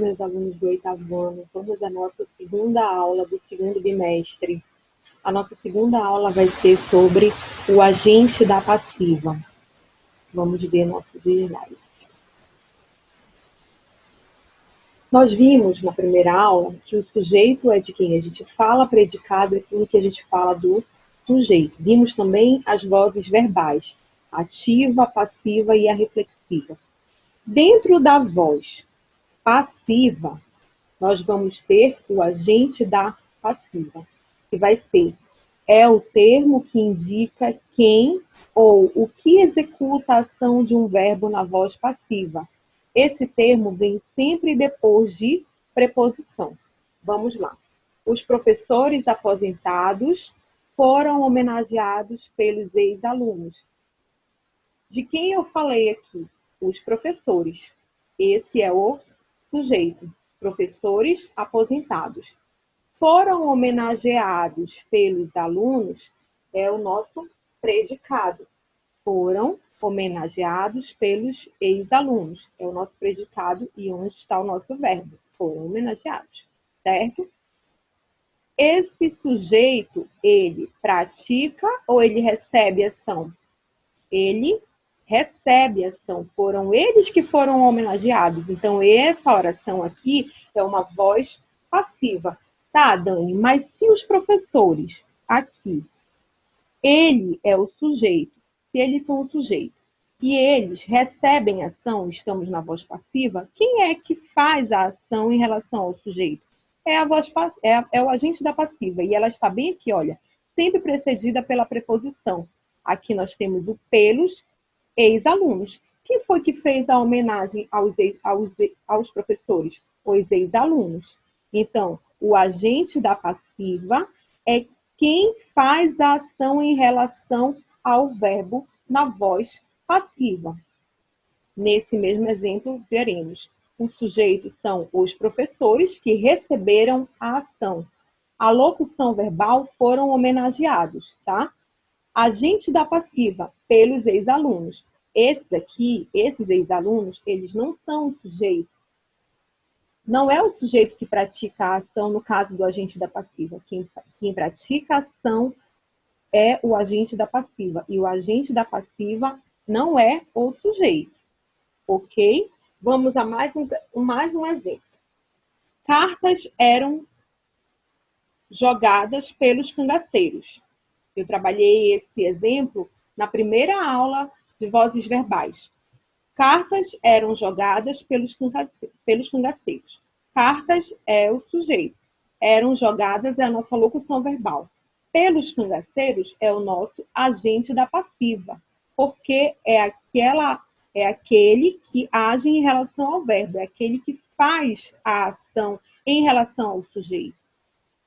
meus alunos do 8º ano. Vamos à nossa segunda aula do segundo bimestre. A nossa segunda aula vai ser sobre o agente da passiva. Vamos ver nossos slides. Nós vimos na primeira aula que o sujeito é de quem a gente fala, predicado é aquilo que a gente fala do sujeito. Vimos também as vozes verbais, a ativa, a passiva e a reflexiva. Dentro da voz passiva, nós vamos ter o agente da passiva, que vai ser o termo que indica quem ou o que executa a ação de um verbo na voz passiva. Esse termo vem sempre depois de preposição. Vamos lá. Os professores aposentados foram homenageados pelos ex-alunos. De quem eu falei aqui? Os professores. Esse é o sujeito. Professores aposentados. Foram homenageados pelos alunos é o nosso predicado. Foram homenageados pelos ex-alunos. É o nosso predicado e onde está o nosso verbo. Foram homenageados, certo? Esse sujeito, ele pratica ou ele recebe ação? Ele recebe ação. Foram eles que foram homenageados. Então, essa oração aqui é uma voz passiva. Tá, Dani, mas se os professores aqui, ele é o sujeito, se eles são o sujeito, e eles recebem ação, estamos na voz passiva, quem é que faz a ação em relação ao sujeito? É o agente da passiva, e ela está bem aqui, olha, sempre precedida pela preposição. Aqui nós temos o pelos ex-alunos. Quem foi que fez a homenagem aos professores? Os ex-alunos. Então, o agente da passiva é quem faz a ação em relação ao verbo na voz passiva. Nesse mesmo exemplo, veremos. O sujeito são os professores que receberam a ação. A locução verbal foram homenageados, tá? Agente da passiva, pelos ex-alunos. Esses ex-alunos, eles não são o sujeito. Não é o sujeito que pratica a ação no caso do agente da passiva. Quem pratica a ação é o agente da passiva. E o agente da passiva não é o sujeito. Ok? Vamos a mais um exemplo. Cartas eram jogadas pelos cangaceiros. Eu trabalhei esse exemplo na primeira aula de vozes verbais. Cartas eram jogadas pelos cangaceiros. Cartas é o sujeito. Eram jogadas é a nossa locução verbal. Pelos cangaceiros é o nosso agente da passiva, porque é aquele que age em relação ao verbo, é aquele que faz a ação em relação ao sujeito.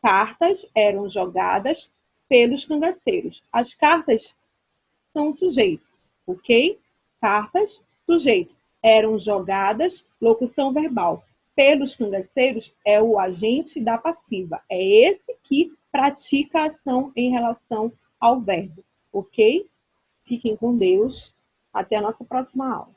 Cartas eram jogadas pelos cangaceiros. As cartas são o sujeito, ok? Cartas, sujeito. Eram jogadas, locução verbal. Pelos cangaceiros é o agente da passiva. É esse que pratica a ação em relação ao verbo, ok? Fiquem com Deus. Até a nossa próxima aula.